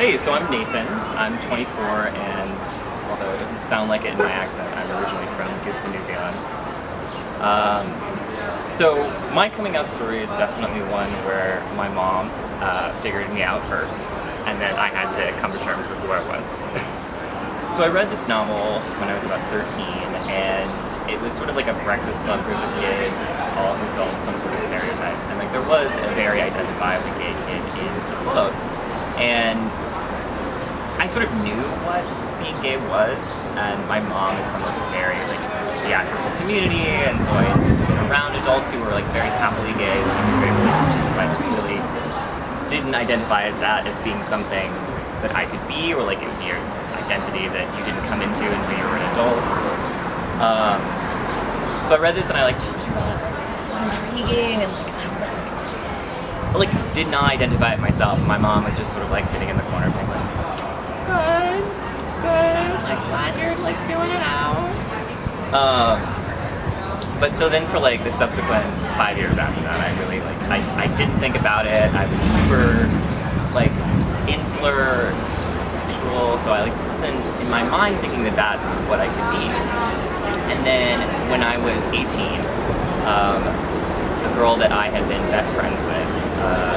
Hey, so I'm Nathan. I'm 24, and although it doesn't sound like it in my accent, I'm originally from Gisborne, New Zealand. So my coming out story is definitely one where my mom figured me out first, and then I had to come to terms with who I was. So I read this novel when I was about 13, and it was sort of like a breakfast club group of kids, all who felt some sort of stereotype. And like there was a very identifiably gay kid in the book, and I sort of knew what being gay was, and my mom is from like a very like theatrical community, and so I around adults who were like very happily gay, like in great relationships, but I just really didn't identify that as being something that I could be, or like it would be an identity that you didn't come into until you were an adult. So I read this and I like talked about it. I was like, this is so intriguing, and like I like did not identify it myself. My mom was just sort of like sitting in the corner being like, good, like glad you're like feeling it out. But so then for like the subsequent 5 years after that, I really like, I didn't think about it. I was super like insular, sexual, so I like wasn't in my mind thinking that that's what I could be. And then when I was 18, a girl that I had been best friends with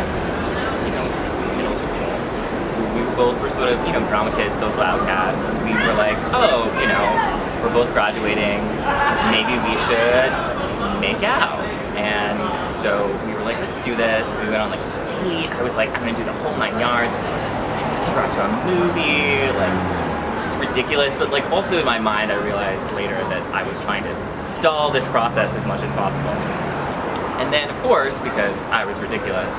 since, middle school, we both were sort of, drama kids, social outcasts. We were like, oh, we're both graduating, maybe we should make out. And so we were like, let's do this. We went on like a date. I was like, I'm gonna do the whole 9 yards. Take her out to a movie, like just ridiculous. But like also in my mind, I realized later that I was trying to stall this process as much as possible. And then of course, because I was ridiculous,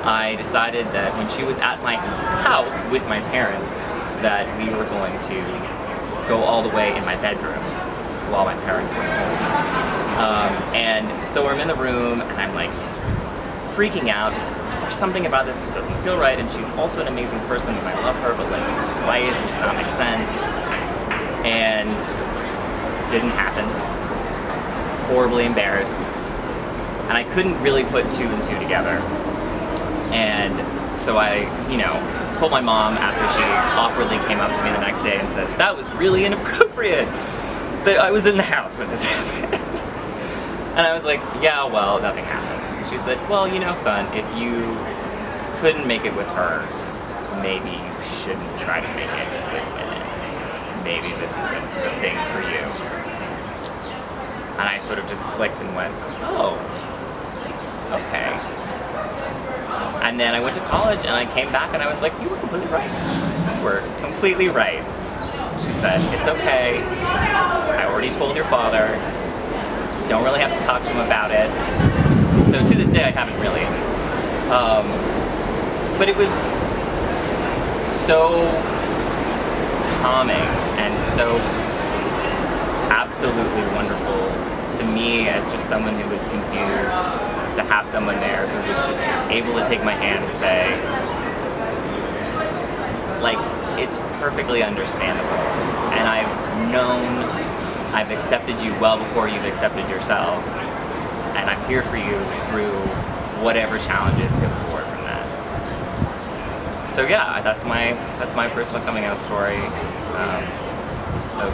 I decided that when she was at my house with my parents, that we were going to go all the way in my bedroom while my parents were home. And so I'm in the room and I'm like freaking out because there's something about this that doesn't feel right, and she's also an amazing person and I love her, but like why does this not make sense? And it didn't happen. Horribly embarrassed. And I couldn't really put two and two together. And so I, told my mom after she awkwardly came up to me the next day and said, that was really inappropriate that I was in the house when this happened. And I was like, yeah, well, nothing happened. And she said, well, son, if you couldn't make it with her, maybe you shouldn't try to make it with me. Maybe this isn't the thing for you. And I sort of just clicked and went, oh, okay. And then I went to college and I came back and I was like, you were completely right. You were completely right. She said, it's okay. I already told your father. You don't really have to talk to him about it. So to this day, I haven't really. But it was so calming and so absolutely wonderful to me as just someone who was confused, to have someone there who was just able to take my hand and say, like, it's perfectly understandable, and I've accepted you well before you've accepted yourself, and I'm here for you through whatever challenges go forward from that. So yeah, that's my personal coming out story. So